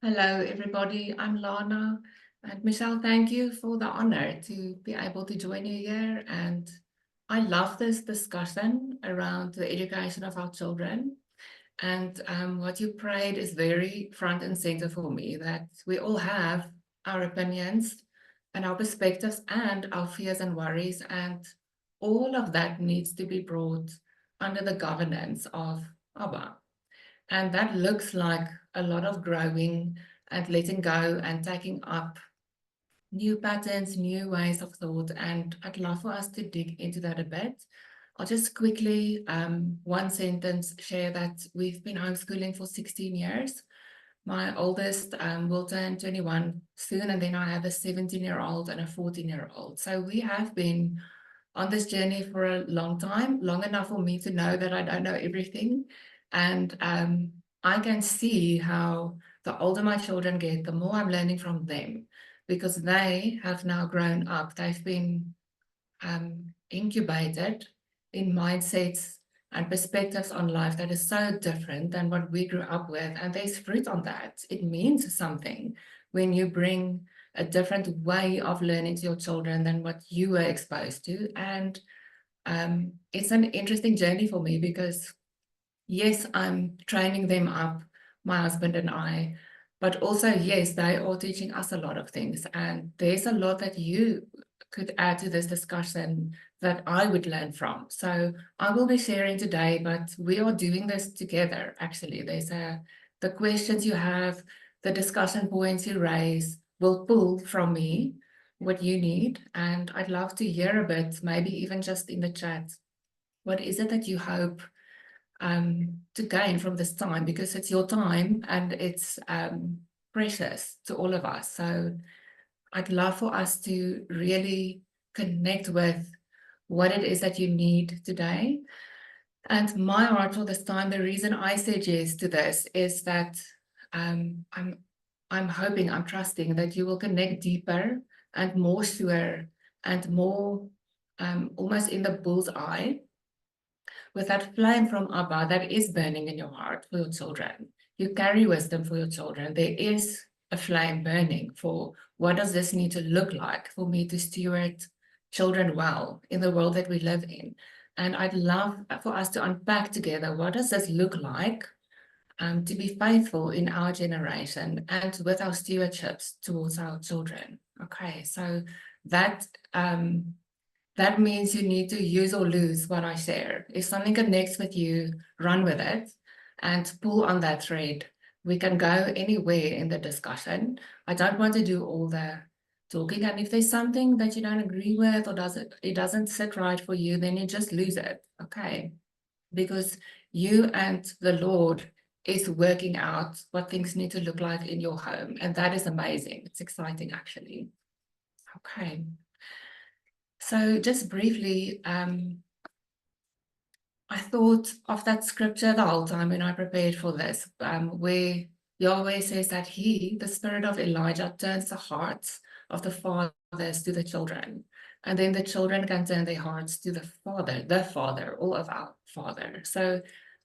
Hello, everybody. I'm Lana. And Michelle, thank you for the honor to be able to join you here. And I love this discussion around the education of our children. And what you prayed is very front and center for me, that we all have our opinions and our perspectives and our fears and worries. And all of that needs to be brought under the governance of Abba. And that looks like a lot of growing and letting go and taking up new patterns, new ways of thought. And I'd love for us to dig into that a bit. I'll just quickly, one sentence, share that we've been homeschooling for 16 years. My oldest will turn 21 soon, and then I have a 17-year-old and a 14-year-old. So we have been on this journey for a long time, long enough for me to know that I don't know everything. And I can see how the older my children get, the more I'm learning from them, because they have now grown up. They've been incubated in mindsets and perspectives on life that is so different than what we grew up with. And there's fruit on that. It means something when you bring a different way of learning to your children than what you were exposed to. And it's an interesting journey for me because, yes, I'm training them up, my husband and I, but also, yes, they are teaching us a lot of things. And there's a lot that you could add to this discussion that I would learn from. So I will be sharing today, but we are doing this together, actually. The questions you have, the discussion points you raise will pull from me what you need. And I'd love to hear a bit, maybe even just in the chat. What is it that you hope to gain from this time? Because it's your time and it's precious to all of us. So I'd love for us to really connect with what it is that you need today. And my heart for this time, the reason I said yes to this is that I'm hoping, I'm trusting that you will connect deeper and more sure and more almost in the bull's eye with that flame from Abba that is burning in your heart for your children. You carry wisdom for your children. There is a flame burning for what does this need to look like for me to steward children well in the world that we live in. And I'd love for us to unpack together, what does this look like to be faithful in our generation and with our stewardships towards our children. Okay, so that that means you need to use or lose what I share. If something connects with you, run with it and pull on that thread. We can go anywhere in the discussion. I don't want to do all the talking. And if there's something that you don't agree with or it doesn't sit right for you, then you just lose it. Okay. Because you and the Lord is working out what things need to look like in your home. And that is amazing. It's exciting, actually. Okay. So just briefly, I thought of that scripture the whole time when I prepared for this, where Yahweh says that he, the spirit of Elijah, turns the hearts of the fathers to the children. And then the children can turn their hearts to the Father, all of our Father. So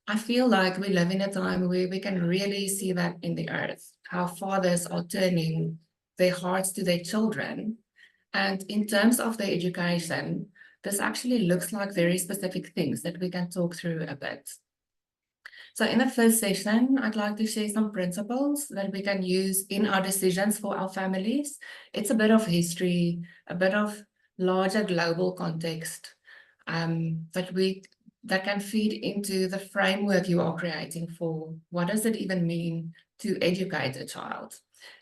I feel like we live in a time where we can really see that in the earth, how fathers are turning their hearts to their children. And in terms of their education, this actually looks like very specific things that we can talk through a bit. So in the first session, I'd like to share some principles that we can use in our decisions for our families. It's a bit of history, a bit of larger global context that can feed into the framework you are creating for what does it even mean to educate a child.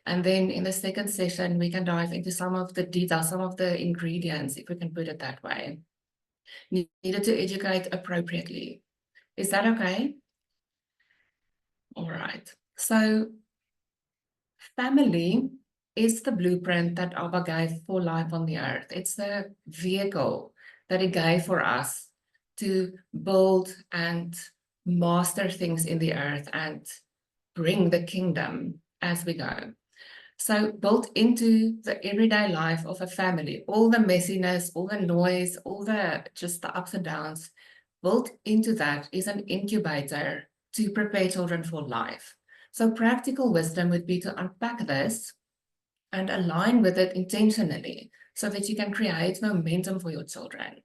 And then in the second session, we can dive into some of the details, some of the ingredients, if we can put it that way, needed to educate appropriately. Is that okay? All right. So family is the blueprint that Abba gave for life on the earth. It's the vehicle that he gave for us to build and master things in the earth and bring the kingdom as we go. So built into the everyday life of a family, all the messiness, all the noise, all just the ups and downs, built into that is an incubator to prepare children for life. So practical wisdom would be to unpack this and align with it intentionally so that you can create momentum for your children.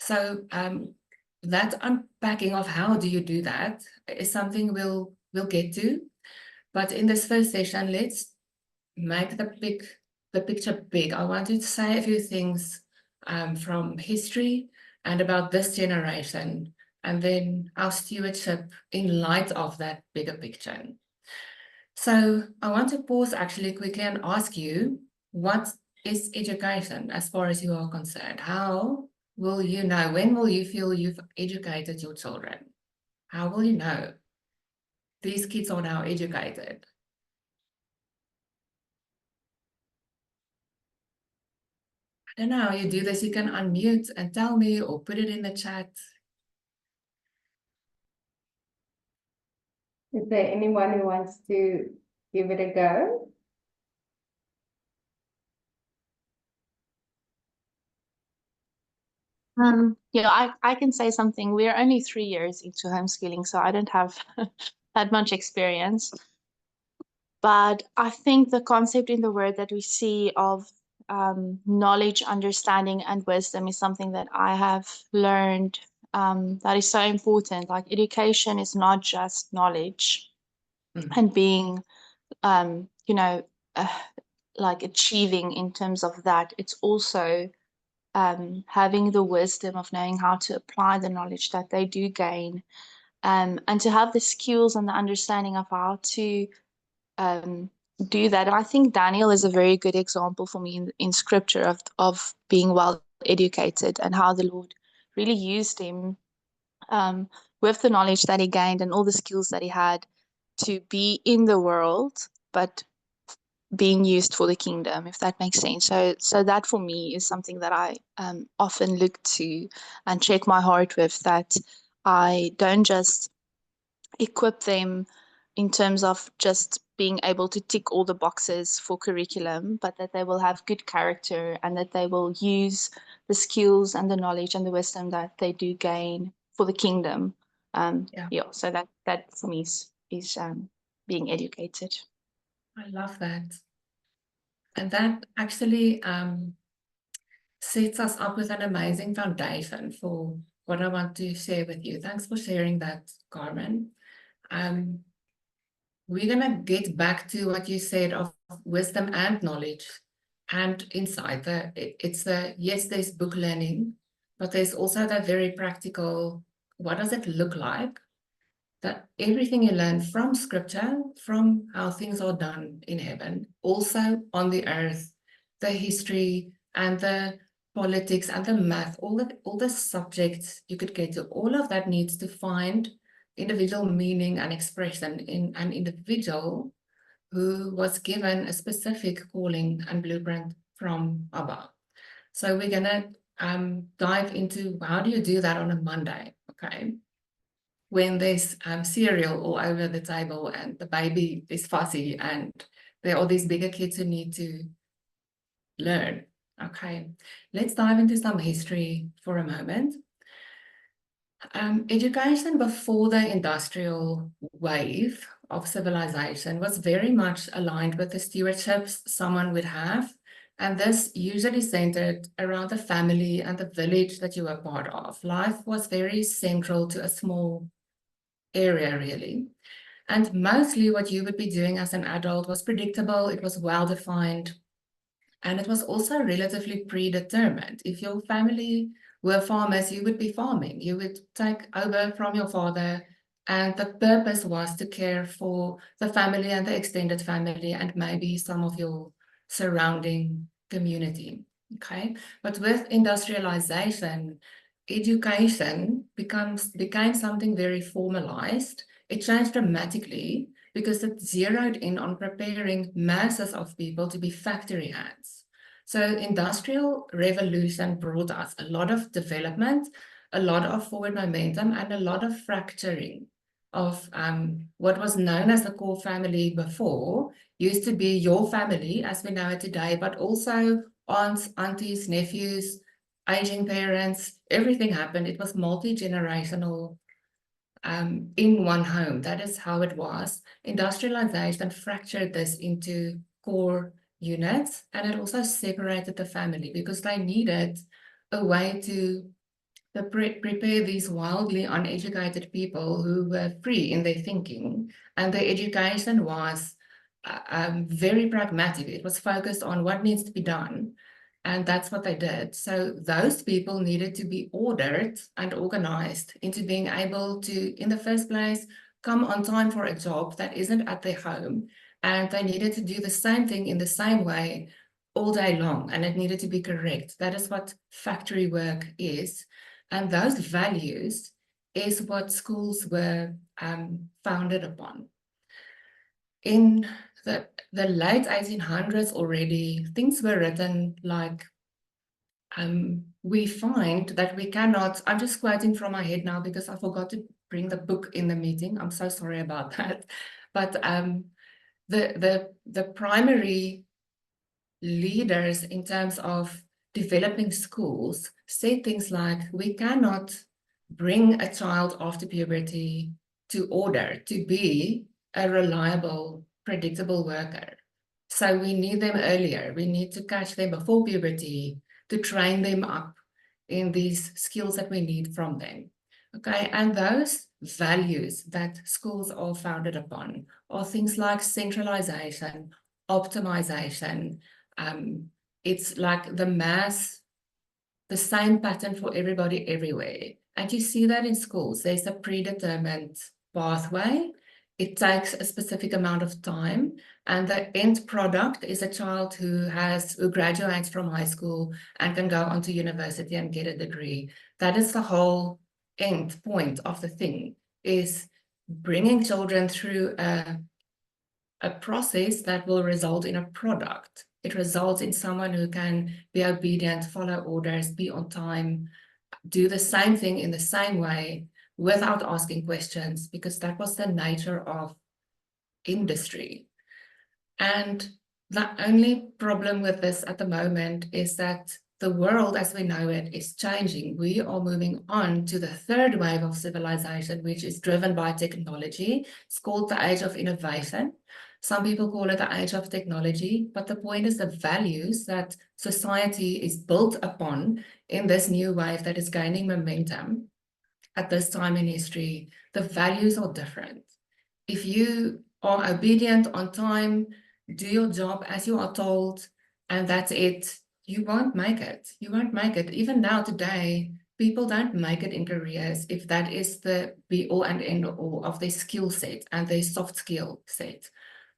So that unpacking of how do you do that is something we'll get to. But in this first session, let's make the picture big. I want to say a few things from history and about this generation, and then our stewardship in light of that bigger picture. So I want to pause actually quickly and ask you, what is education as far as you are concerned? How will you know? When will you feel you've educated your children? How will you know these kids are now educated? I don't know how you do this. You can unmute and tell me or put it in the chat. Is there anyone who wants to give it a go? Yeah, I can say something. We're only 3 years into homeschooling, so I don't have that much experience. But I think the concept in the word that we see of knowledge, understanding, and wisdom is something that I have learned that is so important. Like, education is not just knowledge and being, like achieving in terms of that. It's also having the wisdom of knowing how to apply the knowledge that they do gain, and to have the skills and the understanding of how to do that. And I think Daniel is a very good example for me in scripture of being well educated and how the Lord really used him with the knowledge that he gained and all the skills that he had to be in the world, but being used for the kingdom, if that makes sense. So that for me is something that I often look to and check my heart with, that I don't just equip them in terms of just being able to tick all the boxes for curriculum, but that they will have good character and that they will use the skills and the knowledge and the wisdom that they do gain for the kingdom. So that for me is being educated. I love that. And that actually sets us up with an amazing foundation for what I want to share with you. Thanks for sharing that, Carmen. We're going to get back to what you said of wisdom and knowledge and insight. Yes, there's book learning, but there's also that very practical, what does it look like? That everything you learn from scripture, from how things are done in heaven, also on the earth, the history and the politics and the math, all the subjects you could get to, all of that needs to find individual meaning and expression in an individual who was given a specific calling and blueprint from above. So we're gonna dive into how do you do that on a Monday, okay? When there's cereal all over the table and the baby is fussy and there are all these bigger kids who need to learn. Okay, let's dive into some history for a moment. Education before the industrial wave of civilization was very much aligned with the stewardships someone would have, and this usually centered around the family and the village that you were part of. Life was very central to a small area, really. And mostly what you would be doing as an adult was predictable, it was well-defined, and it was also relatively predetermined. If your family were farmers, you would be farming. You would take over from your father, and the purpose was to care for the family and the extended family and maybe some of your surrounding community, okay? But with industrialization, education became something very formalized. It changed dramatically because it zeroed in on preparing masses of people to be factory hands. So industrial revolution brought us a lot of development, a lot of forward momentum, and a lot of fracturing of what was known as the core family before, used to be your family as we know it today, but also aunts, aunties, nephews, aging parents, everything happened. It was multi-generational in one home. That is how it was. Industrialization fractured this into core units, and it also separated the family because they needed a way to prepare these wildly uneducated people who were free in their thinking, and their education was very pragmatic. It was focused on what needs to be done, and that's what they did. So those people needed to be ordered and organized into being able to, in the first place, come on time for a job that isn't at their home, and they needed to do the same thing in the same way all day long, and it needed to be correct. That is what factory work is. And those values is what schools were founded upon. In the late 1800s already, things were written like, we find that we cannot, I'm just quoting from my head now because I forgot to bring the book in the meeting. I'm so sorry about that. But the primary leaders in terms of developing schools say things like, we cannot bring a child after puberty to order to be a reliable, predictable worker. So we need them earlier. We need to catch them before puberty to train them up in these skills that we need from them. Okay, and those values that schools are founded upon are things like centralization, optimization. It's like the same pattern for everybody everywhere. And you see that in schools. There's a predetermined pathway. It takes a specific amount of time, and the end product is a child who graduates from high school and can go on to university and get a degree. That is the whole end point of the thing, is bringing children through a process that will result in a product. It results in someone who can be obedient, follow orders, be on time, do the same thing in the same way without asking questions, because that was the nature of industry. And the only problem with this at the moment is that the world as we know it is changing. We are moving on to the third wave of civilization, which is driven by technology. It's called the age of innovation. Some people call it the age of technology, but the point is the values that society is built upon in this new wave that is gaining momentum at this time in history, the values are different. If you are obedient, on time, do your job as you are told, and that's it, you won't make it. You won't make it. Even now today, people don't make it in careers if that is the be all and end all of their skill set and their soft skill set.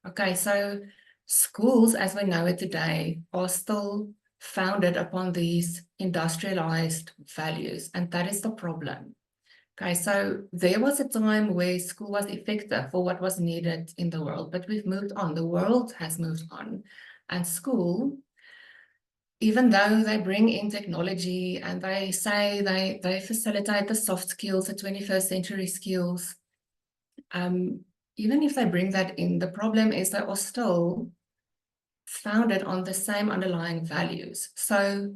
Okay, so schools as we know it today are still founded upon these industrialized values, and that is the problem. Okay, so there was a time where school was effective for what was needed in the world, but we've moved on. The world has moved on, and school, even though they bring in technology and they say they facilitate the soft skills, the 21st century skills, even if they bring that in, the problem is they are still founded on the same underlying values. So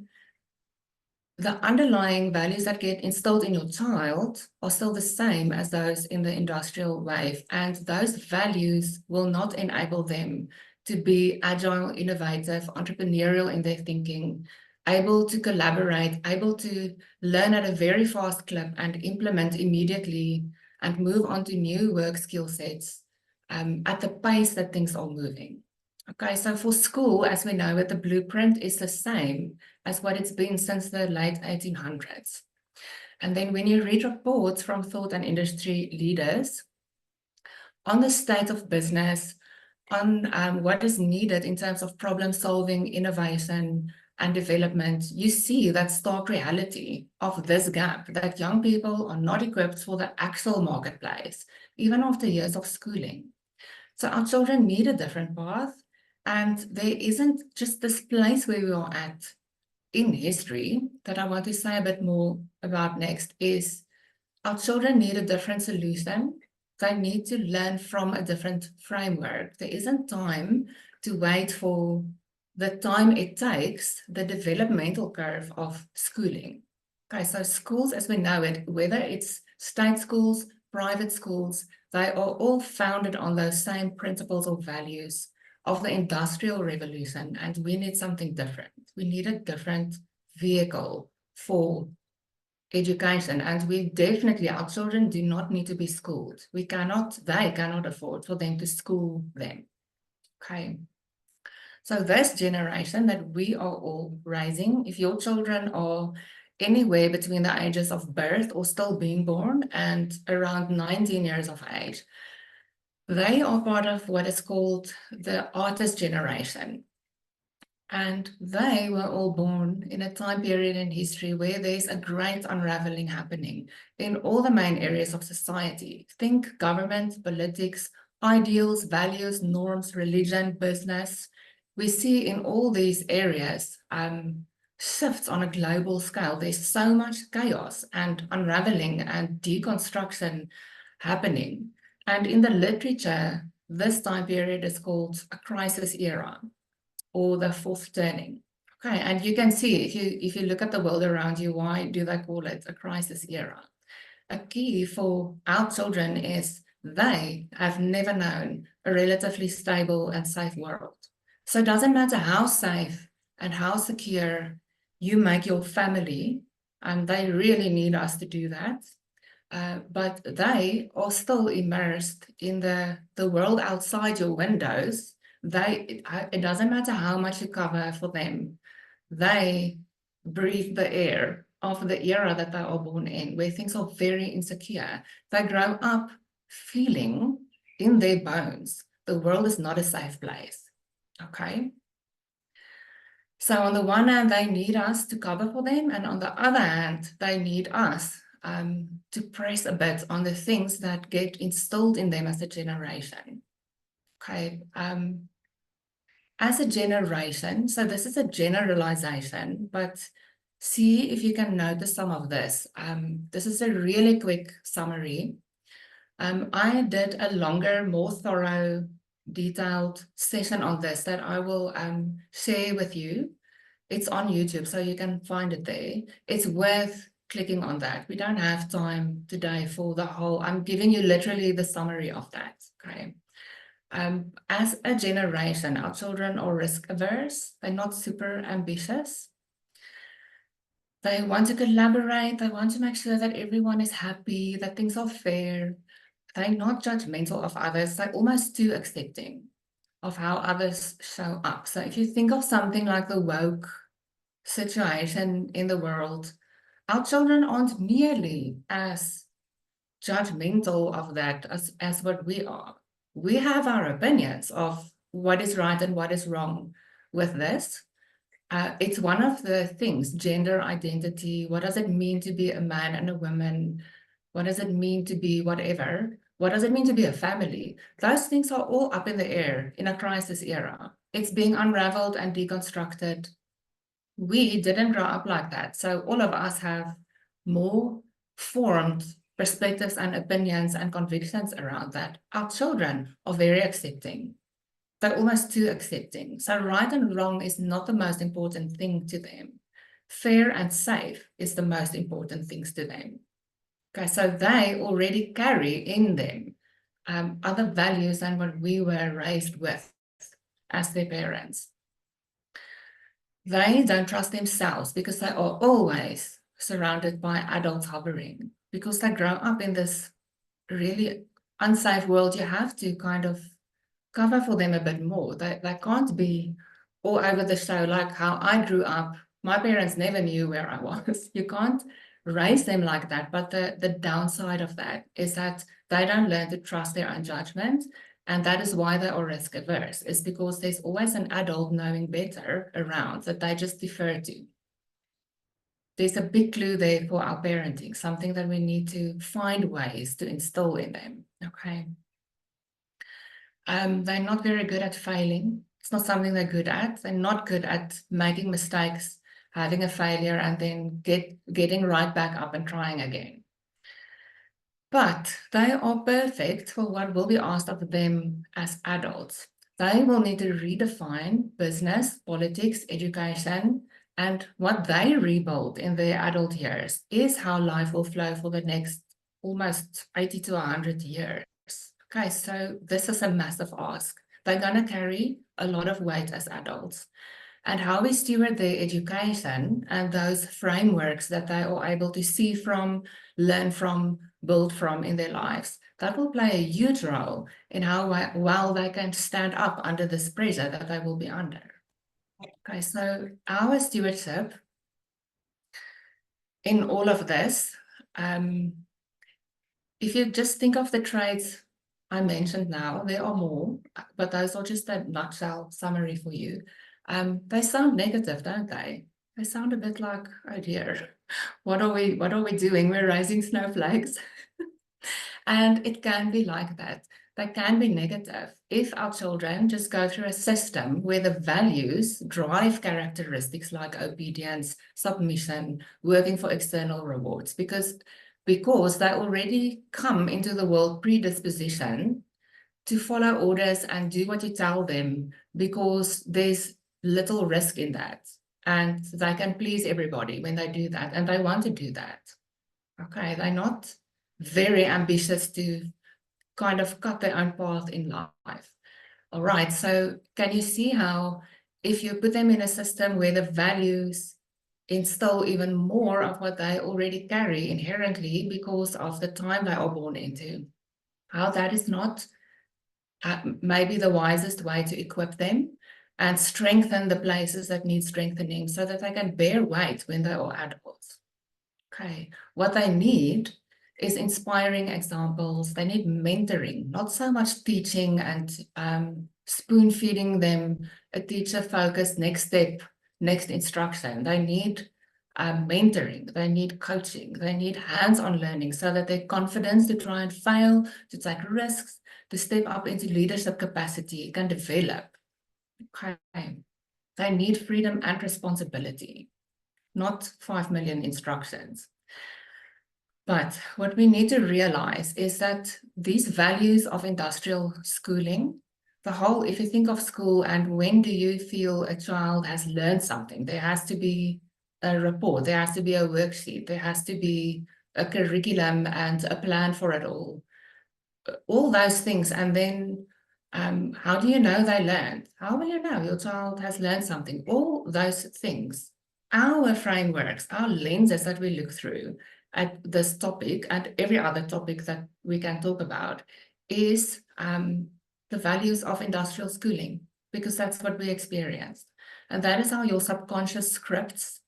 the underlying values that get instilled in your child are still the same as those in the industrial wave, and those values will not enable them to be agile, innovative, entrepreneurial in their thinking, able to collaborate, able to learn at a very fast clip and implement immediately and move on to new work skill sets at the pace that things are moving. Okay, so for school, as we know it, the blueprint is the same as what it's been since the late 1800s. And then when you read reports from thought and industry leaders on the state of business, on what is needed in terms of problem solving, innovation, and development, you see that stark reality of this gap, that young people are not equipped for the actual marketplace, even after years of schooling. So our children need a different path, and there isn't just this place where we are at in history that I want to say a bit more about next is our children need a different solution. They need to learn from a different framework. There isn't time to wait for the time it takes, the developmental curve of schooling. Okay, so schools as we know it, whether it's state schools, private schools, they are all founded on those same principles or values of the Industrial Revolution, and we need something different. We need a different vehicle for education, and we definitely, our children do not need to be schooled. They cannot afford for them to school them. Okay. So this generation that we are all raising, if your children are anywhere between the ages of birth or still being born and around 19 years of age, they are part of what is called the artist generation. And they were all born in a time period in history where there's a great unraveling happening in all the main areas of society. Think government, politics, ideals, values, norms, religion, business. We see in all these areas shifts on a global scale. There's so much chaos and unraveling and deconstruction happening. And in the literature, this time period is called a crisis era, or the fourth turning. Okay, and you can see if you look at the world around you, why do they call it a crisis era? A key for our children is they have never known a relatively stable and safe world. So it doesn't matter how safe and how secure you make your family, and they really need us to do that. But they are still immersed in the world outside your windows. It doesn't matter how much you cover for them. They breathe the air of the era that they are born in, where things are very insecure. They grow up feeling in their bones the world is not a safe place. Okay. So on the one hand, they need us to cover for them, and on the other hand, they need us to press a bit on the things that get instilled in them as a generation. Okay. As a generation, so this is a generalization, but see if you can notice some of this. This is a really quick summary. I did a longer, more thorough, detailed session on this that I will share with you. It's on YouTube, so you can find it there. It's worth clicking on that. We don't have time today for the whole. I'm giving you literally the summary of that. Okay. As a generation, our children are risk averse. They're not super ambitious. They want to collaborate. They want to make sure that everyone is happy, that things are fair. They're not judgmental of others. They're almost too accepting of how others show up. So if you think of something like the woke situation in the world, our children aren't merely as judgmental of that as what we are. We have our opinions of what is right and what is wrong with this. It's one of the things, gender identity. What does it mean to be a man and a woman? What does it mean to be whatever? What does it mean to be a family? Those things are all up in the air in a crisis era. It's being unraveled and deconstructed. We didn't grow up like that. So all of us have more formed perspectives and opinions and convictions around that. Our children are very accepting. They're almost too accepting. So right and wrong is not the most important thing to them. Fair and safe is the most important things to them. Okay, so they already carry in them other values than what we were raised with as their parents. They don't trust themselves because they are always surrounded by adults hovering. Because they grow up in this really unsafe world, you have to kind of cover for them a bit more. They can't be all over the show like how I grew up. My parents never knew where I was. You can't raise them like that. But the downside of that is that they don't learn to trust their own judgment. And that is why they are risk averse. It's because there's always an adult knowing better around that they just defer to. There's a big clue there for our parenting, something that we need to find ways to instill in them. Okay. They're not very good at failing. It's not something they're good at. They're not good at making mistakes, having a failure, and then getting right back up and trying again. But they are perfect for what will be asked of them as adults. They will need to redefine business, politics, education, and what they rebuild in their adult years is how life will flow for the next almost 80 to 100 years. Okay, so this is a massive ask. They're going to carry a lot of weight as adults. And how we steward their education and those frameworks that they are able to see from, learn from, build from in their lives, that will play a huge role in how well they can stand up under this pressure that they will be under. Okay, so our stewardship in all of this, if you just think of the traits I mentioned now, there are more, but those are just a nutshell summary for you. They sound negative, don't they? They sound a bit like, oh dear, what are we doing? We're raising snowflakes. And it can be like that. They can be negative if our children just go through a system where the values drive characteristics like obedience, submission, working for external rewards, because they already come into the world predisposition to follow orders and do what you tell them, because there's little risk in that. And they can please everybody when they do that, and they want to do that. Okay, they're not very ambitious to kind of cut their own path in life. All right, so can you see how if you put them in a system where the values instill even more of what they already carry inherently because of the time they are born into, how that is not maybe the wisest way to equip them and strengthen the places that need strengthening so that they can bear weight when they are adults. Okay, what they need is inspiring examples. They need mentoring, not so much teaching and spoon feeding them a teacher-focused next step, next instruction. They need mentoring, they need coaching, they need hands-on learning so that their confidence to try and fail, to take risks, to step up into leadership capacity can develop. Okay. They need freedom and responsibility, not 5 million instructions. But what we need to realize is that these values of industrial schooling, if you think of school and when do you feel a child has learned something, there has to be a report, there has to be a worksheet, there has to be a curriculum and a plan for it all those things. And then how do you know they learned? How will you know your child has learned something? All those things, our frameworks, our lenses that we look through at this topic and every other topic that we can talk about is the values of industrial schooling, because that's what we experienced. And that is how your subconscious scripts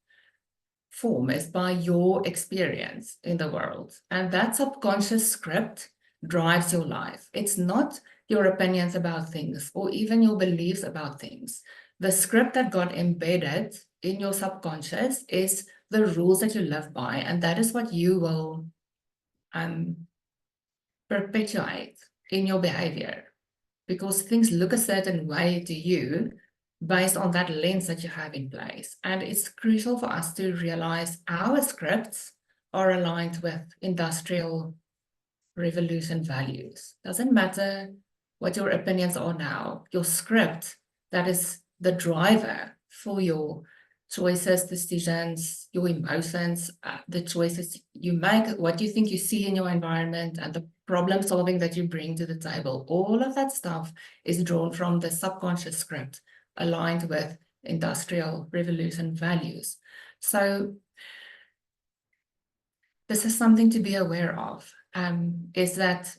form, is by your experience in the world. And that subconscious script drives your life. It's not your opinions about things or even your beliefs about things. The script that got embedded in your subconscious is the rules that you live by, and that is what you will perpetuate in your behavior, because things look a certain way to you based on that lens that you have in place. And it's crucial for us to realize our scripts are aligned with industrial revolution values. Doesn't matter what your opinions are now, your script, that is the driver for your choices, decisions, your emotions, the choices you make, what you think you see in your environment, and the problem solving that you bring to the table. All of that stuff is drawn from the subconscious script aligned with industrial revolution values. So this is something to be aware of, is that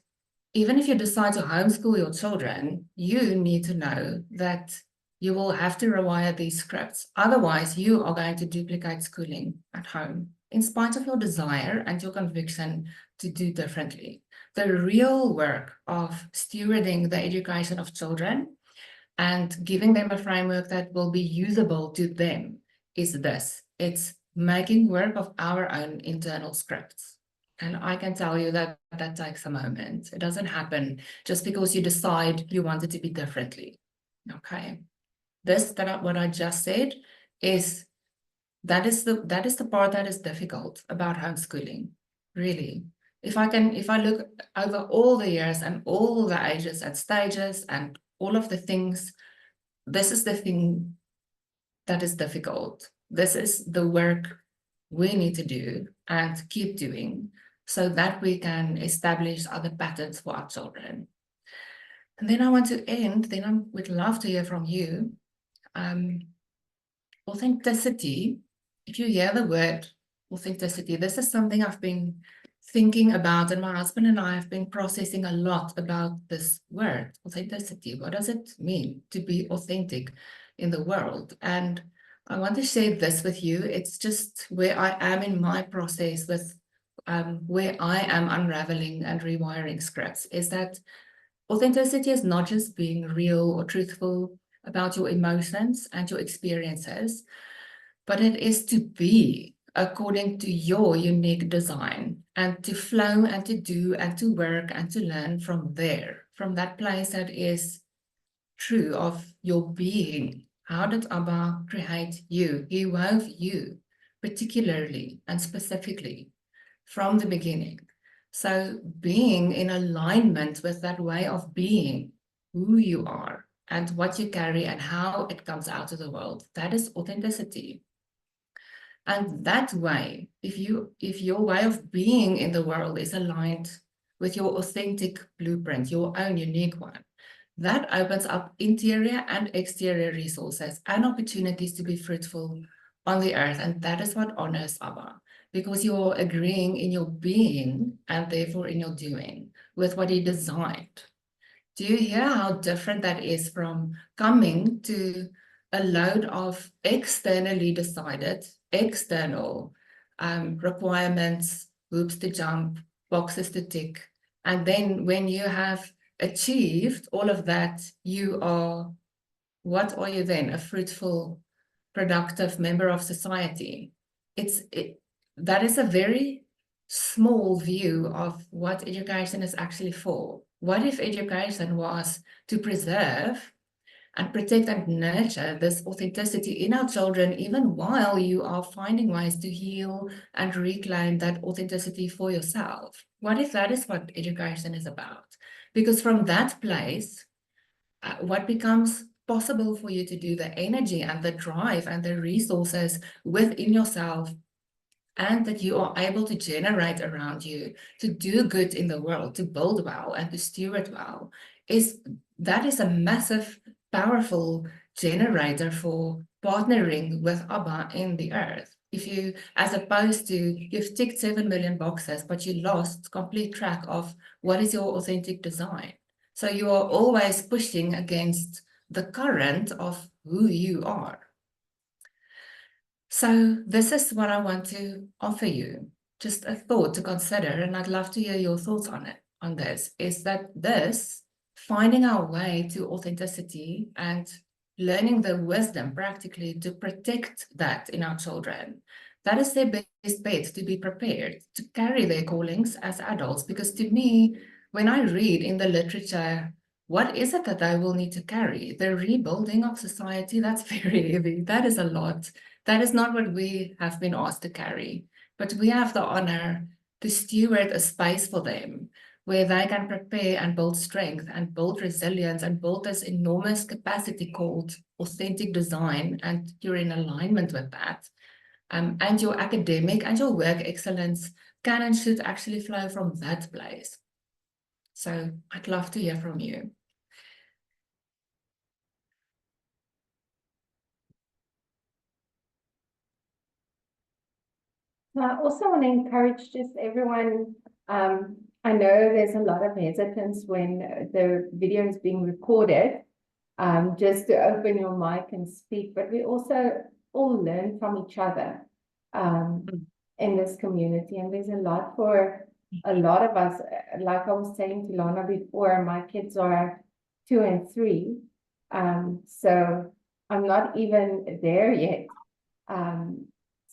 even if you decide to homeschool your children, you need to know that you will have to rewire these scripts. Otherwise, you are going to duplicate schooling at home, in spite of your desire and your conviction to do differently. The real work of stewarding the education of children and giving them a framework that will be usable to them is this. It's making work of our own internal scripts. And I can tell you that that takes a moment. It doesn't happen just because you decide you want it to be differently. Okay. What I just said is that is the part that is difficult about homeschooling, really. If I look over all the years and all the ages and stages and all of the things, this is the thing that is difficult. This is the work we need to do and keep doing so that we can establish other patterns for our children. And then I want to end, then I would love to hear from you. Authenticity, if you hear the word authenticity, this is something I've been thinking about, and my husband and I have been processing a lot about this word, authenticity. What does it mean to be authentic in the world? And I want to share this with you. It's just where I am in my process with where I am unraveling and rewiring scripts, is that authenticity is not just being real or truthful about your emotions and your experiences, but it is to be according to your unique design, and to flow and to do and to work and to learn from there, from that place that is true of your being. How did Abba create you? He wove you particularly and specifically from the beginning. So being in alignment with that way of being, who you are and what you carry and how it comes out of the world, that is authenticity. And that way, if your way of being in the world is aligned with your authentic blueprint, your own unique one, that opens up interior and exterior resources and opportunities to be fruitful on the earth. And that is what honors Abba, because you're agreeing in your being and therefore in your doing with what he designed. Do you hear how different that is from coming to a load of externally decided, external requirements, hoops to jump, boxes to tick. And then when you have achieved all of that, what are you then? A fruitful, productive member of society. That is a very small view of what education is actually for. What if education was to preserve and protect and nurture this authenticity in our children, even while you are finding ways to heal and reclaim that authenticity for yourself? What if that is what education is about? Because from that place, what becomes possible for you to do, the energy and the drive and the resources within yourself, and that you are able to generate around you, to do good in the world, to build well and to steward well, that is a massive, powerful generator for partnering with Abba in the earth. If you, as opposed to, you've ticked 7 million boxes, but you lost complete track of what is your authentic design. So you are always pushing against the current of who you are. So this is what I want to offer you, just a thought to consider, and I'd love to hear your thoughts on it, on this, is that finding our way to authenticity and learning the wisdom practically to protect that in our children, that is their best bet, to be prepared to carry their callings as adults. Because to me, when I read in the literature, what is it that they will need to carry? The rebuilding of society, that's very heavy. That is a lot. That is not what we have been asked to carry, but we have the honor to steward a space for them where they can prepare and build strength and build resilience and build this enormous capacity called authentic design, and you're in alignment with that. And your academic and your work excellence can and should actually flow from that place. So I'd love to hear from you. I also want to encourage just everyone. I know there's a lot of hesitance when the video is being recorded, just to open your mic and speak, but we also all learn from each other in this community. And there's a lot for a lot of us. Like I was saying to Lana before, my kids are 2 and 3. So I'm not even there yet.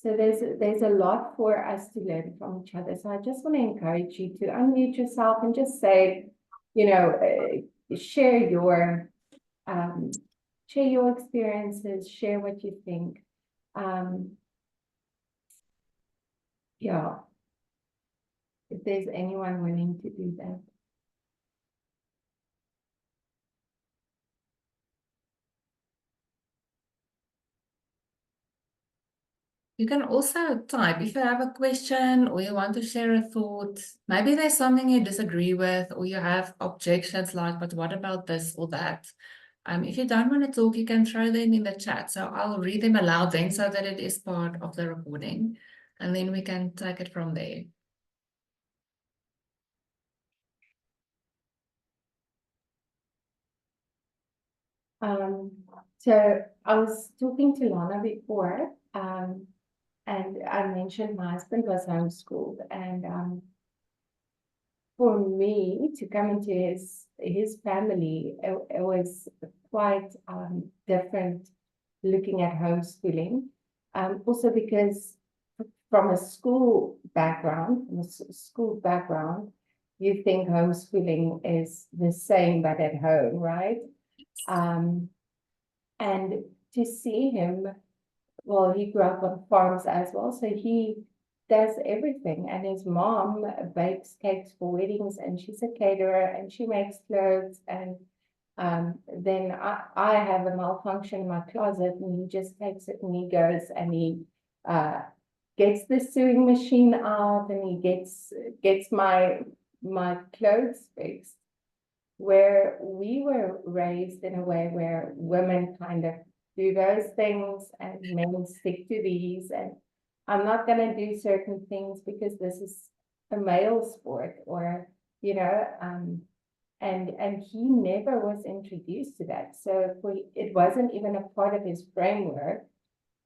So there's a lot for us to learn from each other. So I just want to encourage you to unmute yourself and just say, share your experiences, share what you think. Yeah, if there's anyone willing to do that. You can also type if you have a question or you want to share a thought. Maybe there's something you disagree with or you have objections like, but what about this or that? If you don't want to talk, you can throw them in the chat. So I'll read them aloud then so that it is part of the recording. And then we can take it from there. So I was talking to Lana before, and I mentioned my husband was homeschooled, and for me to come into his family, it was quite different looking at homeschooling. Also because from a school background, you think homeschooling is the same but at home, right? And to see him, well, he grew up on farms as well, so he does everything. And his mom bakes cakes for weddings, and she's a caterer, and she makes clothes. And then I have a malfunction in my closet, and he just takes it and he goes and he gets the sewing machine out, and he gets my clothes fixed. Where we were raised in a way where women kind of do those things and men stick to these, and I'm not going to do certain things because this is a male sport, or and he never was introduced to that, so it wasn't even a part of his framework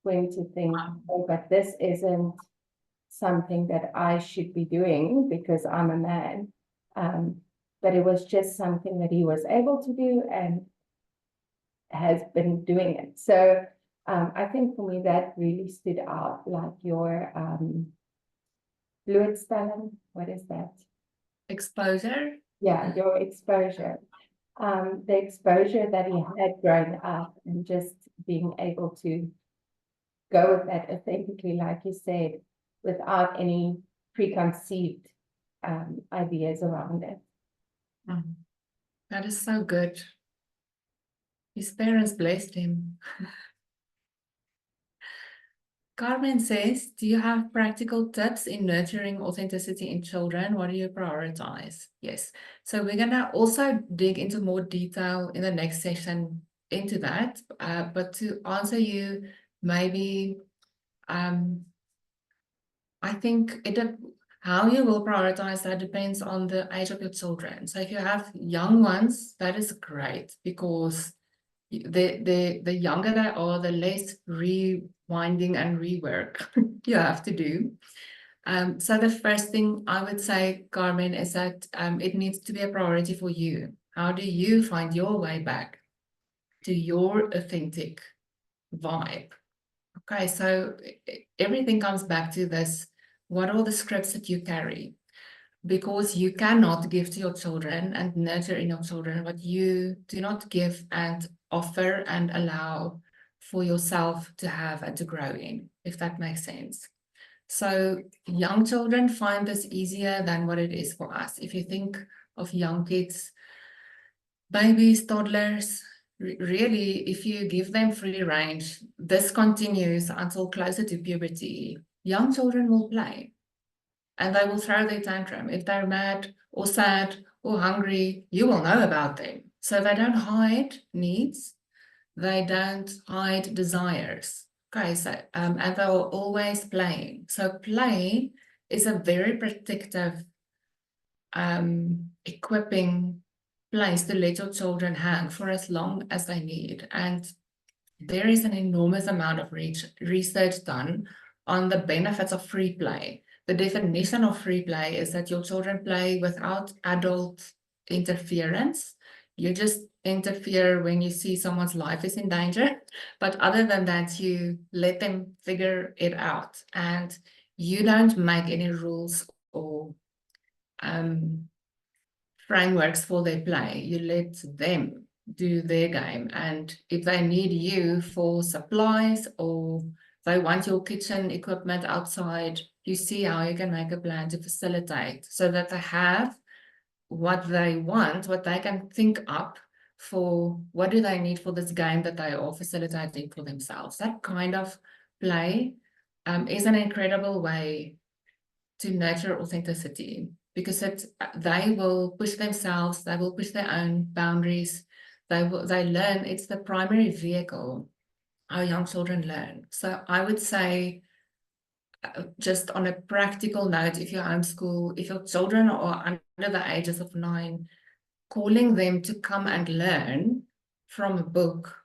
when to think, oh, but this isn't something that I should be doing because I'm a man. But it was just something that he was able to do and has been doing it. So I think for me that really stood out, like your blootstelling, what is that? Exposure? Yeah, your exposure. The exposure that he had grown up and just being able to go with that authentically, like you said, without any preconceived ideas around it. That is so good. His parents blessed him. Carmen says, do you have practical tips in nurturing authenticity in children? What do you prioritize? Yes. So we're going to also dig into more detail in the next session into that. But to answer you, maybe I think how you will prioritize that depends on the age of your children. So if you have young ones, that is great because the younger they are, the less rewinding and rework you have to do. So the first thing I would say, Carmen, is that it needs to be a priority for you. How do you find your way back to your authentic vibe? Okay, so everything comes back to this. What are the scripts that you carry? Because you cannot give to your children and nurture in your children what you do not give and offer and allow for yourself to have and to grow in, if that makes sense. So young children find this easier than what it is for us. If you think of young kids, babies, toddlers, really, if you give them free range, this continues until closer to puberty. Young children will play. And they will throw their tantrum. If they're mad or sad or hungry, you will know about them. So they don't hide needs. They don't hide desires. Okay, so, and they're always playing. So play is a very protective, equipping place to let your children hang for as long as they need. And there is an enormous amount of research done on the benefits of free play. The definition of free play is that your children play without adult interference. You just interfere when you see someone's life is in danger. But other than that, you let them figure it out. And you don't make any rules or frameworks for their play. You let them do their game. And if they need you for supplies or they want your kitchen equipment outside, you see how you can make a plan to facilitate so that they have what they want, what they can think up for what do they need for this game that they are facilitating for themselves. That kind of play is an incredible way to nurture authenticity, because they will push themselves, they will push their own boundaries, they learn. It's the primary vehicle our young children learn. So I would say, just on a practical note, if you homeschool, if your children are under the ages of 9, calling them to come and learn from a book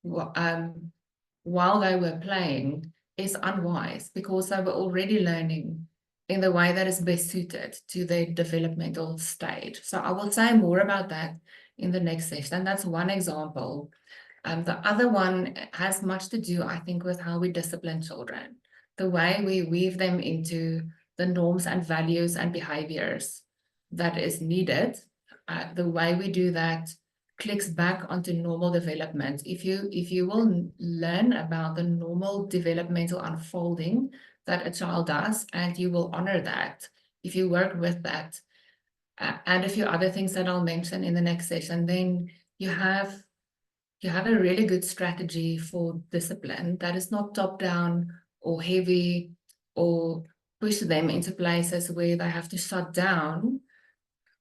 while they were playing is unwise, because they were already learning in the way that is best suited to their developmental stage. So I will say more about that in the next session. That's one example. The other one has much to do, I think, with how we discipline children, the way we weave them into the norms and values and behaviors that is needed. The way we do that clicks back onto normal development. If you will learn about the normal developmental unfolding that a child does, and you will honor that, if you work with that, and a few other things that I'll mention in the next session, then you have a really good strategy for discipline that is not top down or heavy, or push them into places where they have to shut down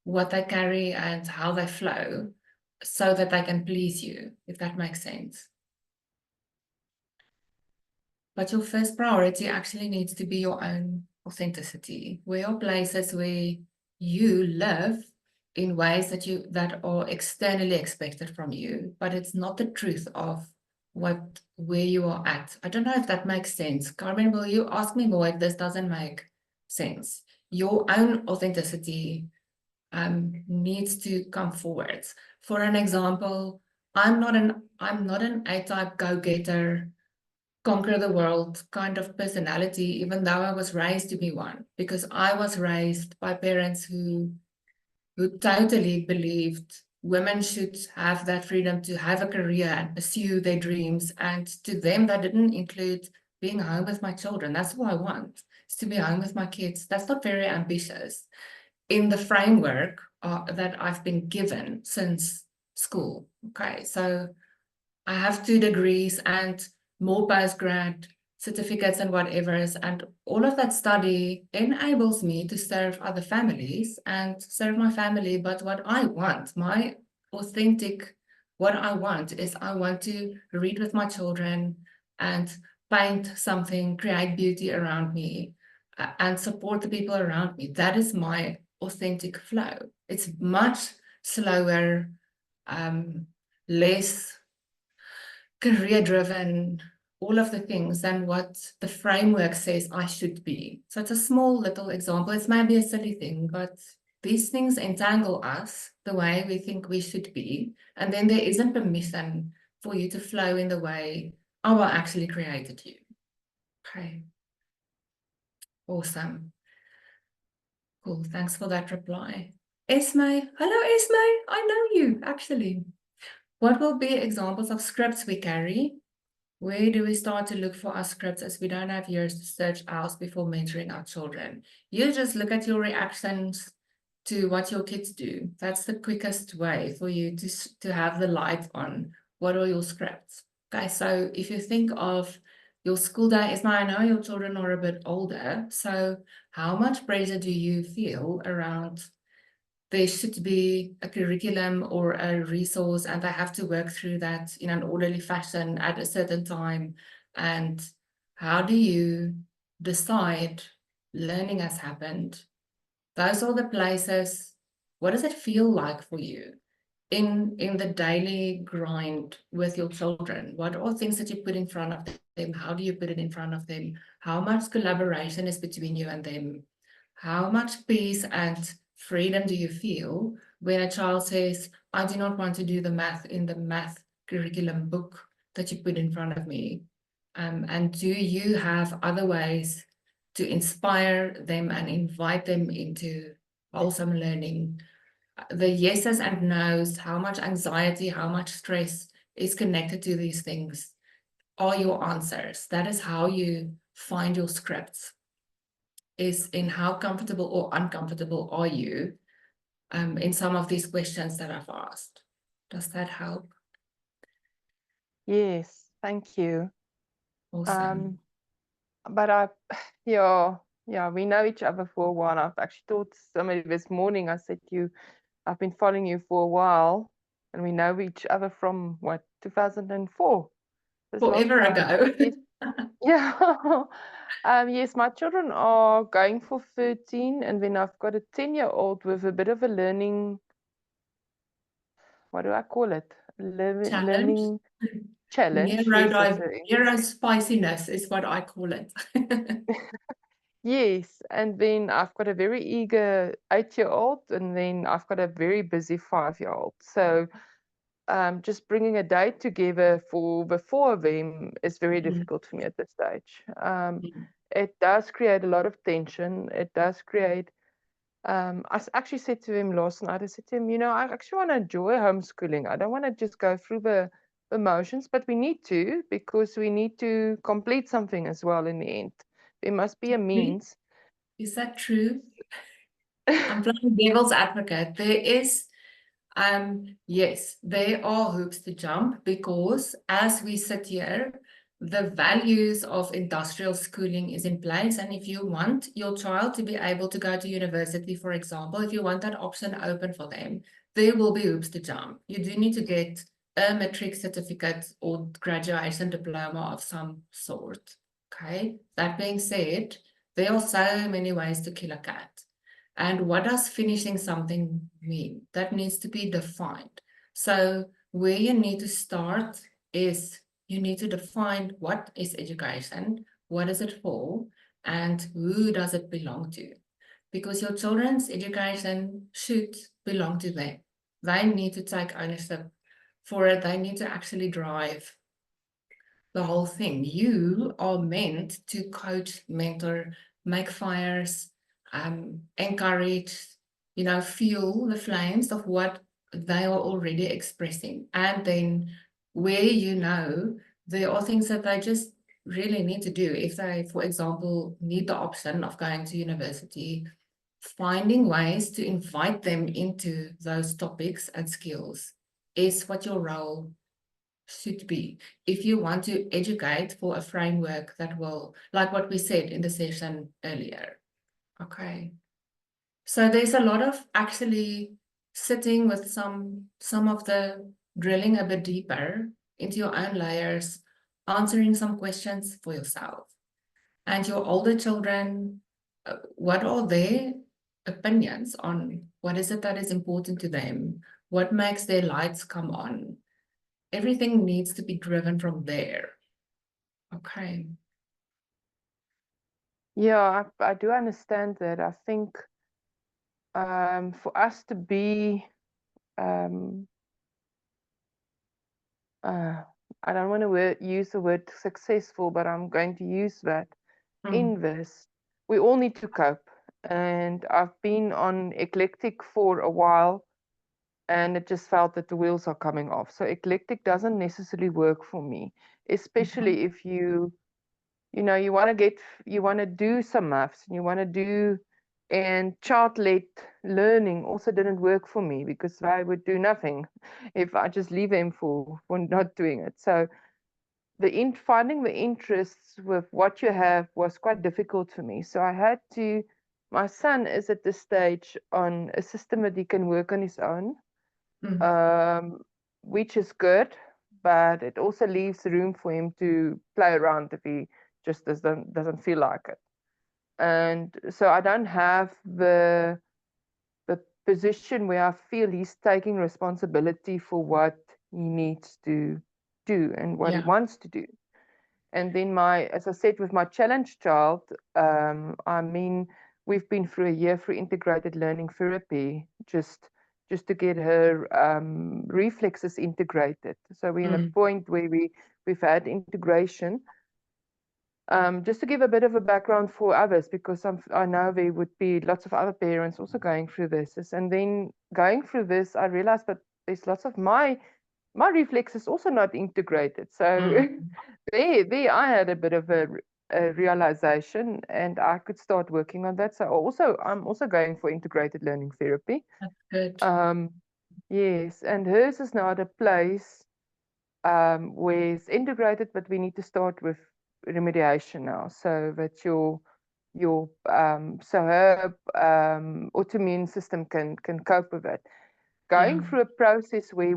what they carry and how they flow, so that they can please you, if that makes sense. But your first priority actually needs to be your own authenticity. Where are places where you live in ways that are externally expected from you, but it's not the truth of where you are at. I don't know if that makes sense. Carmen, will you ask me more if this doesn't make sense? Your own authenticity needs to come forward. For an example, I'm not an A-type go-getter, conquer the world kind of personality, even though I was raised to be one, because I was raised by parents who totally believed women should have that freedom to have a career and pursue their dreams. And to them, that didn't include being home with my children. That's what I want, is to be home with my kids. That's not very ambitious in the framework that I've been given since school. Okay, so I have 2 degrees and more postgrad certificates and whatever's, and all of that study enables me to serve other families and serve my family. But what I want, my authentic, what I want is, I want to read with my children and paint something, create beauty around me, and support the people around me. That is my authentic flow. It's much slower, less career-driven, all of the things, than what the framework says I should be. So it's a small little example. It's maybe a silly thing, but these things entangle us the way we think we should be. And then there isn't permission for you to flow in the way Allah actually created you. Okay. Awesome. Cool. Thanks for that reply. Esme. Hello, Esme. I know you, actually. What will be examples of scripts we carry? Where do we start to look for our scripts, as we don't have years to search ours before mentoring our children? You just look at your reactions to what your kids do. That's the quickest way for you to have the light on what are your scripts. Okay, so if you think of your school day, Esma, I know your children are a bit older, so how much pressure do you feel around there should be a curriculum or a resource, and they have to work through that in an orderly fashion at a certain time? And how do you decide learning has happened? Those are the places. What does it feel like for you in the daily grind with your children? What are things that you put in front of them? How do you put it in front of them? How much collaboration is between you and them? How much peace and freedom do you feel when a child says, I do not want to do the math in the math curriculum book that you put in front of me? And do you have other ways to inspire them and invite them into wholesome learning? The yeses and nos, how much anxiety, how much stress is connected to these things are your answers. That is how you find your scripts, is in how comfortable or uncomfortable are you in some of these questions that I've asked. Does that help? Yes, thank you. Awesome. but yeah, we know each other for a while. I've actually told somebody this morning, I said I've been following you for a while, and we know each other from what, 2004? This long Forever time. ago. Yes. Yeah. Yes, my children are going for 13, and then I've got a 10-year-old with a bit of a learning, what do I call it? Challenge. Learning challenge. Yes, that's it. Neuro spiciness is what I call it. Yes, and then I've got a very eager 8-year-old, and then I've got a very busy 5-year-old. So just bringing a day together for the four of them is very difficult for me at this stage. It does create a lot of tension. It does create, actually said to him last night, I said to him, I actually want to enjoy homeschooling. I don't want to just go through the motions, but we need to, because we need to complete something as well in the end. There must be a means. Is that true? I'm playing devil's advocate. There is, yes, there are hoops to jump, because as we sit here, the values of industrial schooling is in place. And if you want your child to be able to go to university, for example, if you want that option open for them, there will be hoops to jump. You do need to get a matric certificate or graduation diploma of some sort. Okay. That being said, there are so many ways to kill a cat. And what does finishing something mean? That needs to be defined. So where you need to start is you need to define what is education, what is it for, and who does it belong to? Because your children's education should belong to them. They need to take ownership for it. They need to actually drive the whole thing. You are meant to coach, mentor, make fires, encourage, fuel the flames of what they are already expressing. And then where there are things that they just really need to do. If they, for example, need the option of going to university, finding ways to invite them into those topics and skills is what your role should be. If you want to educate for a framework that will, like what we said in the session earlier. Okay. So there's a lot of actually sitting with some of the drilling a bit deeper into your own layers, answering some questions for yourself. And your older children, what are their opinions on what is it that is important to them? What makes their lights come on? Everything needs to be driven from there. Okay. Yeah, I do understand that. I think for us to be, I don't want to use the word successful, but I'm going to use that in this. We all need to cope. And I've been on eclectic for a while, and it just felt that the wheels are coming off. So eclectic doesn't necessarily work for me, especially if you want to do some maths, and you want to do, and child-led learning also didn't work for me, because I would do nothing if I just leave them for not doing it. So finding the interests with what you have was quite difficult for me. So my son is at this stage on a system that he can work on his own, which is good, but it also leaves room for him to play around if he just doesn't feel like it. And so I don't have the position where I feel he's taking responsibility for what he needs to do and what he wants to do. And then as I said, with my challenge child, we've been through a year through integrated learning therapy, just to get her reflexes integrated. So we're in a point where we've had integration. Just to give a bit of a background for others, because I know there would be lots of other parents also going through this. And then going through this, I realized that there's lots of my reflexes also not integrated. So there I had a bit of a realization, and I could start working on that. So I'm also going for integrated learning therapy. That's good. Yes, and hers is now at a place where it's integrated, but we need to start with remediation now, so that your so her autoimmune system can cope with it. Going Yeah. through a process where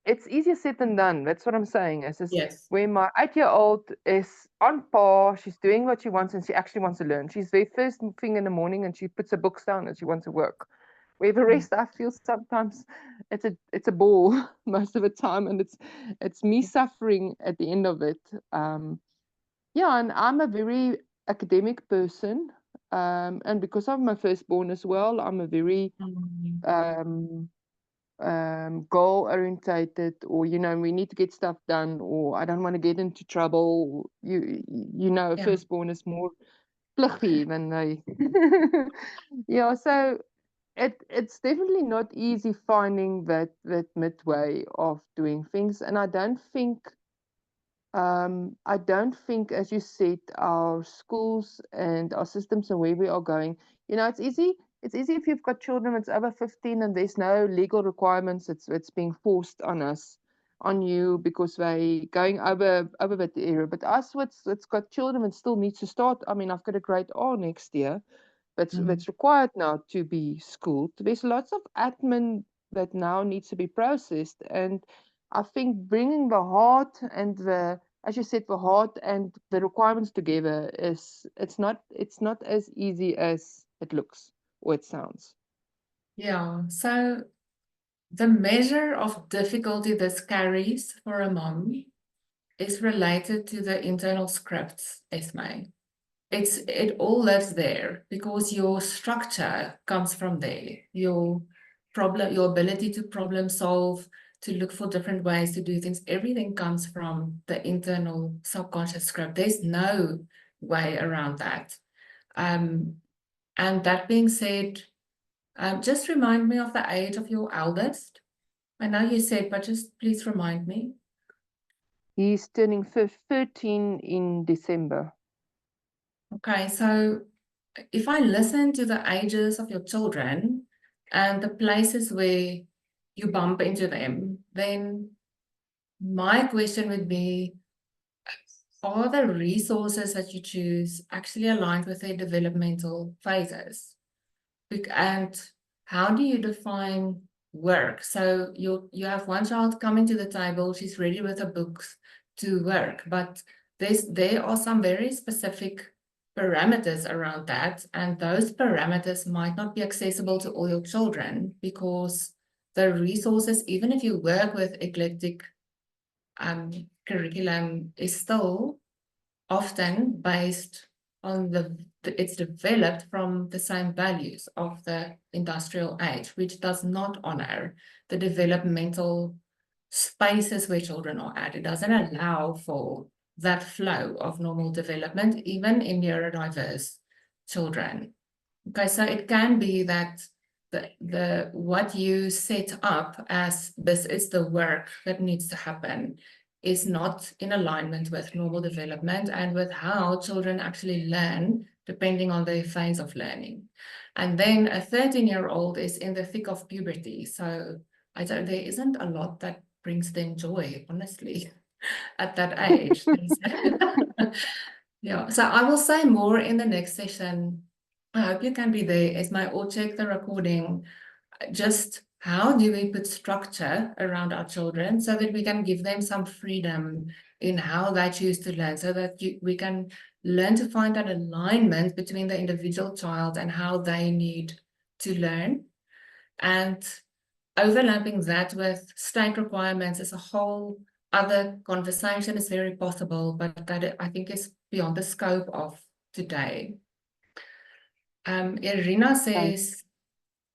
it's easier said than done. That's what I'm saying. Is Yes. where my 8-year-old is on par, she's doing what she wants and she actually wants to learn. She's there first thing in the morning and she puts her books down and she wants to work. Where the rest I feel sometimes it's a bore most of the time, and it's me suffering at the end of it. Yeah, and I'm a very academic person. And because I'm my firstborn as well, I'm a very goal orientated, or we need to get stuff done, or I don't want to get into trouble. Yeah. Firstborn is more pluggy than they. Yeah, so it's definitely not easy finding that midway of doing things, and I don't think, as you said, our schools and our systems and where we are going, it's easy. It's easy if you've got children that's over 15 and there's no legal requirements. It's being forced on you because they going over that area. But us, that's got children that still needs to start. I mean, I've got a grade R next year. That's required now to be schooled. There's lots of admin that now needs to be processed, and I think bringing the heart and as you said, the heart and the requirements together it's not as easy as it looks or it sounds. Yeah. So the measure of difficulty this carries for a mom is related to the internal scripts, Esme. It all lives there because your structure comes from there. Your ability to problem solve, to look for different ways to do things, everything comes from the internal subconscious script. There's no way around that. And that being said, just remind me of the age of your eldest. I know you said, but just please remind me. He's turning 13 in December. Okay, so if I listen to the ages of your children and the places where you bump into them, then my question would be, are the resources that you choose actually aligned with their developmental phases? And how do you define work? So you have one child coming to the table, she's ready with her books to work, but there are some very specific parameters around that, and those parameters might not be accessible to all your children because the resources, even if you work with eclectic curriculum, is still often based on it's developed from the same values of the industrial age, which does not honor the developmental spaces where children are at. It doesn't allow for that flow of normal development, even in neurodiverse children. Okay, so it can be that the what you set up as this is the work that needs to happen is not in alignment with normal development and with how children actually learn depending on their phase of learning. And then a 13-year-old is in the thick of puberty, so there isn't a lot that brings them joy, honestly, at that age. Yeah, so I will say more in the next session. I hope you can be there, Esme, or check the recording. Just how do we put structure around our children so that we can give them some freedom in how they choose to learn, so that we can learn to find that alignment between the individual child and how they need to learn. And overlapping that with state requirements is a whole other conversation. Is very possible, but that I think is beyond the scope of today. Irina says,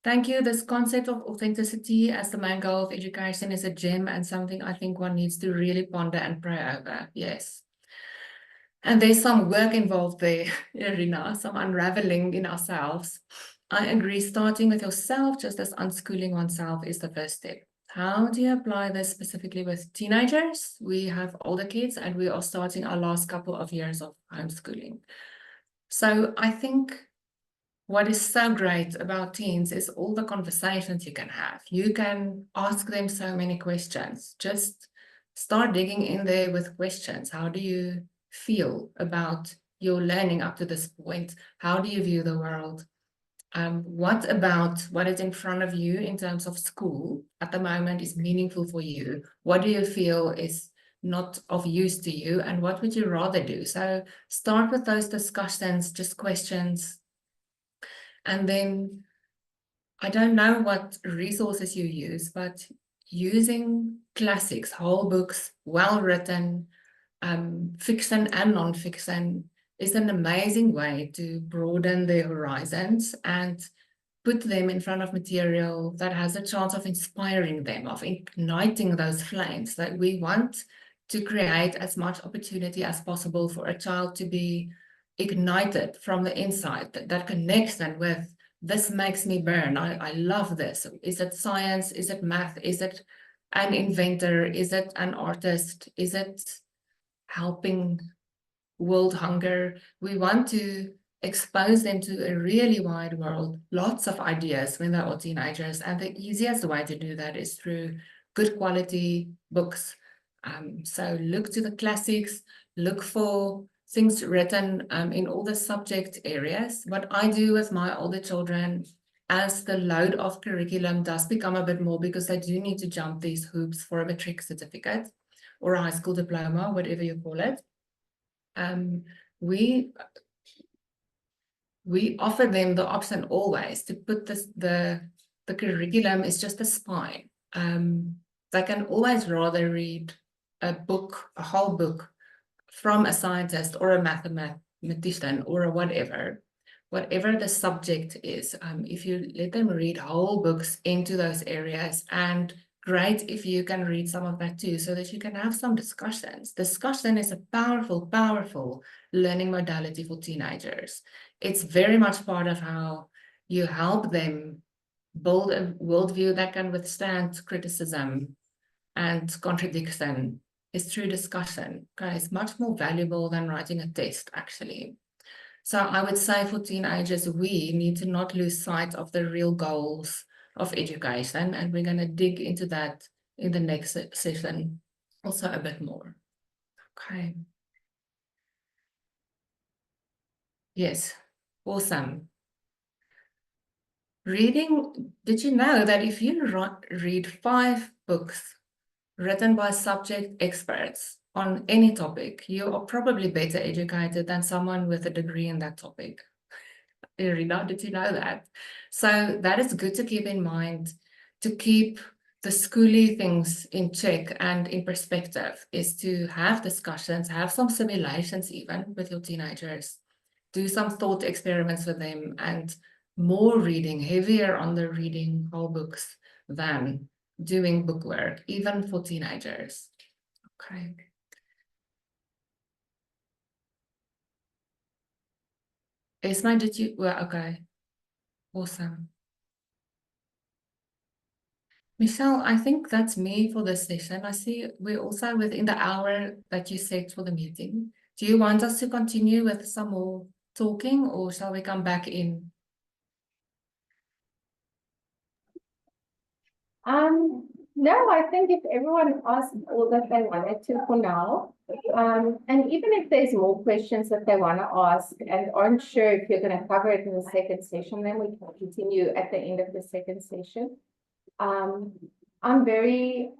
thank you. This concept of authenticity as the main goal of education is a gem and something I think one needs to really ponder and pray over. Yes. And there's some work involved there, Irina, some unraveling in ourselves. I agree, starting with yourself, just as unschooling oneself, is the first step. How do you apply this specifically with teenagers? We have older kids and we are starting our last couple of years of homeschooling. So I think what is so great about teens is all the conversations you can have. You can ask them so many questions. Just start digging in there with questions. How do you feel about your learning up to this point? How do you view the world? What about what is in front of you in terms of school at the moment is meaningful for you? What do you feel is not of use to you, and what would you rather do? So start with those discussions, just questions. And then I don't know what resources you use, but using classics, whole books, well written, fiction and non-fiction is an amazing way to broaden their horizons and put them in front of material that has a chance of inspiring them, of igniting those flames. That we want to create as much opportunity as possible for a child to be ignited from the inside, that connection with, this makes me burn, I love this. Is it science? Is it math? Is it an inventor? Is it an artist? Is it helping world hunger? We want to expose them to a really wide world, lots of ideas when they are teenagers, and the easiest way to do that is through good quality books. So look to the classics, look for things written in all the subject areas. What I do with my older children, as the load of curriculum does become a bit more, because they do need to jump these hoops for a matric certificate or a high school diploma, whatever you call it, we offer them the option always to put the curriculum is just a spine. They can always rather read a book, a whole book from a scientist or a mathematician or a whatever the subject is. If you let them read whole books into those areas, and great if you can read some of that too, so that you can have some discussions. Discussion is a powerful, powerful learning modality for teenagers. It's very much part of how you help them build a worldview that can withstand criticism and contradiction, is through discussion. Okay, it's much more valuable than writing a test, actually. So I would say for teenagers, we need to not lose sight of the real goals of education, and we're going to dig into that in the next session also a bit more. Okay. Yes, awesome. Reading, did you know that if you read 5 books written by subject experts on any topic, you are probably better educated than someone with a degree in that topic? Irina, did you know that? So that is good to keep in mind, to keep the schooly things in check and in perspective, is to have discussions, have some simulations even with your teenagers, do some thought experiments with them, and more reading, heavier on the reading whole books than doing bookwork, even for teenagers. Okay. Esma, did you, well, okay. Awesome. Michelle, I think that's me for this session. I see we're also within the hour that you set for the meeting. Do you want us to continue with some more talking, or shall we come back in? No, I think if everyone asked all that they wanted to for now, and even if there's more questions that they want to ask and aren't sure if you're going to cover it in the second session, then we can continue at the end of the second session. I'm very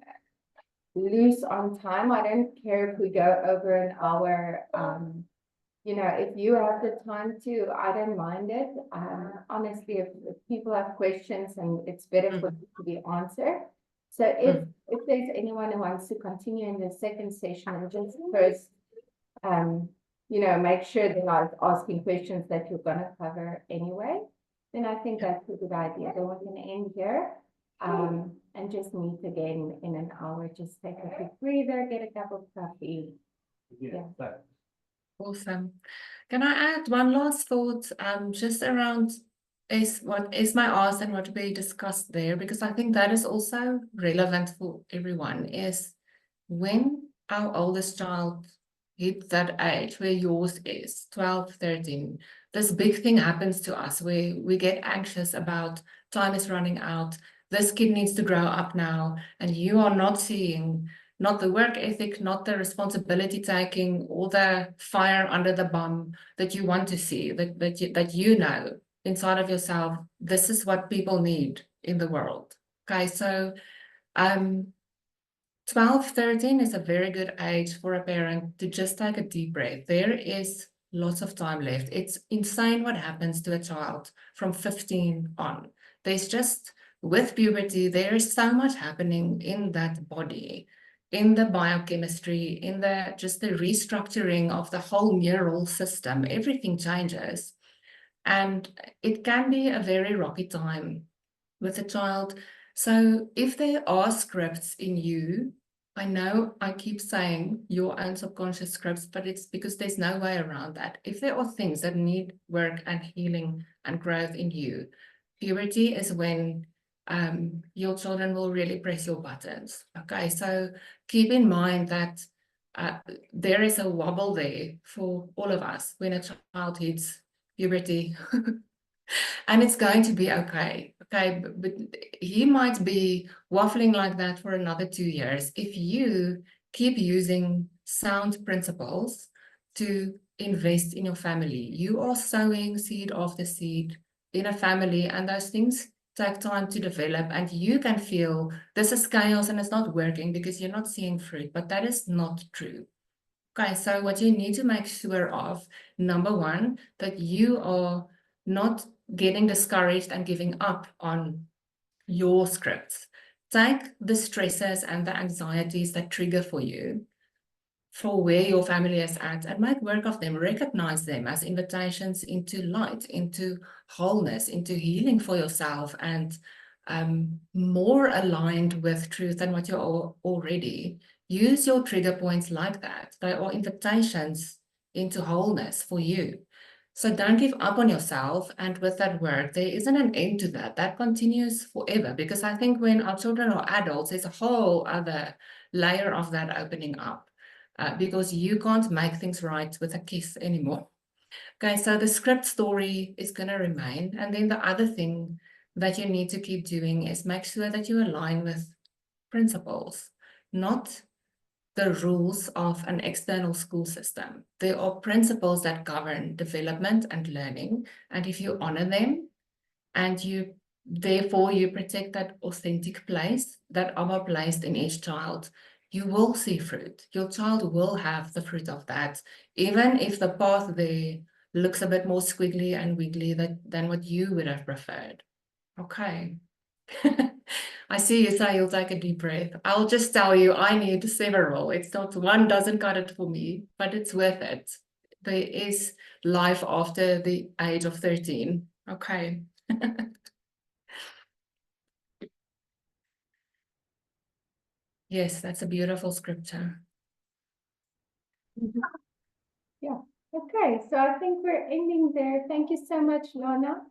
loose on time. I don't care if we go over an hour. You know, if you have the time to, I don't mind it. Honestly, if people have questions, and it's better for them to be answered. So if there's anyone who wants to continue in the second session, and just first, you know, make sure they're not asking questions that you're going to cover anyway, then I think that's a good idea. Then we can end here, and just meet again in an hour. Just take a quick breather, get a cup of coffee. Yeah. Awesome. Can I add one last thought, just around what Esma asked and what we discussed there, because I think that is also relevant for everyone, is when our oldest child hit that age where yours is 12, 13, this big thing happens to us where we get anxious about time is running out, this kid needs to grow up now, and you are not seeing not the work ethic, not the responsibility taking, or the fire under the bum that you want to see, that you know inside of yourself, this is what people need in the world. Okay, so 12, 13 is a very good age for a parent to just take a deep breath. There is lots of time left. It's insane what happens to a child from 15 on. There's just, with puberty, there is so much happening in that body, in the biochemistry, in the just the restructuring of the whole neural system. Everything changes. And it can be a very rocky time with a child. So if there are scripts in you, I know I keep saying your own subconscious scripts, but it's because there's no way around that. If there are things that need work and healing and growth in you, puberty is when your children will really press your buttons. Okay, so keep in mind that there is a wobble there for all of us when a child hits puberty. And it's going to be okay. Okay, but he might be waffling like that for another 2 years. If you keep using sound principles to invest in your family, you are sowing seed after seed in a family, and those things take time to develop, and you can feel this is chaos and it's not working because you're not seeing fruit, but that is not true. Okay, so what you need to make sure of, number one, that you are not getting discouraged and giving up on your scripts. Take the stresses and the anxieties that trigger for you, for where your family is at, and make work of them. Recognize them as invitations into light, into wholeness, into healing for yourself, and more aligned with truth than what you're already. Use your trigger points like that. They are invitations into wholeness for you. So don't give up on yourself. And with that work, there isn't an end to that. That continues forever. Because I think when our children are adults, there's a whole other layer of that opening up. Because you can't make things right with a kiss anymore. Okay, so the script story is going to remain. And then the other thing that you need to keep doing is make sure that you align with principles, not the rules of an external school system. There are principles that govern development and learning. And if you honor them and therefore you protect that authentic place that Abba placed in each child, you will see fruit. Your child will have the fruit of that, even if the path there looks a bit more squiggly and wiggly than what you would have preferred. Okay. I see you say you'll take a deep breath. I'll just tell you, I need several. It's not one doesn't cut it for me, but it's worth it. There is life after the age of 13. Okay. Yes, that's a beautiful scripture. Yeah. Okay, so I think we're ending there. Thank you so much, Lana.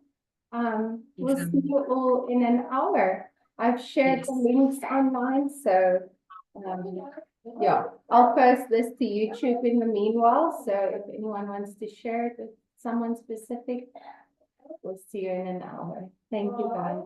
We'll see you all in an hour. I've shared the links online, so yeah, I'll post this to YouTube in the meanwhile. So if anyone wants to share it with someone specific, we'll see you in an hour. Thank you, guys.